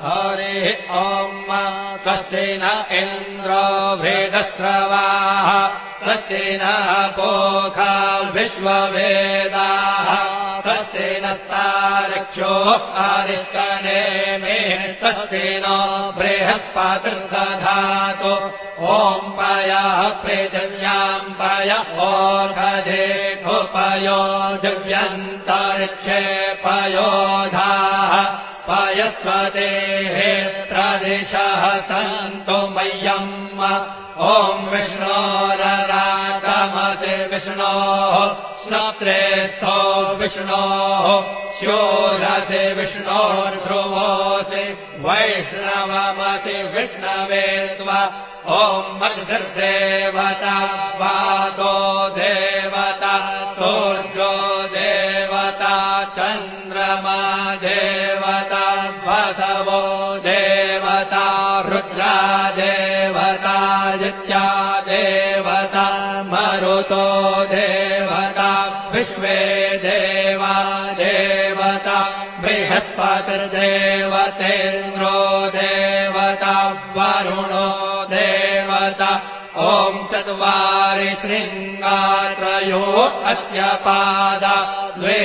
हरिः ॐ स्वस्ति न इन्द्रो भेदस्रवाः स्वस्ति नः पूषा विश्ववेदाः स्वस्ति नस्तार्क्ष्यो अरिष्टनेमिः स्वस्ति नो बृहस्पतिर्दधातु ॐ पयः पृथिव्याम् पय ओषधेषुपयो दिव्यन्तरिक्षे पयोधाः पयस्वतेः प्रदिशः सन्तु मह्यम् ॐ विष्णोररागमसि विष्णोः श्रोत्रेस्थो विष्णोः शूरसि विष्णोर्ध्रुवोऽसि वैष्णवमसि विष्णवे त्वा ॐ मरुद्देवता वादो देवता सूर्यो देवता चन्द्रमा देवता वसवो देवता रुद्रा देवता जित्या देवता मरुतो देवता विश्वे देवा देवता बृहस्पतिर्देवतेन्द्रो देवता वरुणो देवता ॐ चत्वारि शृङ्गात्रयो अस्य पादा द्वे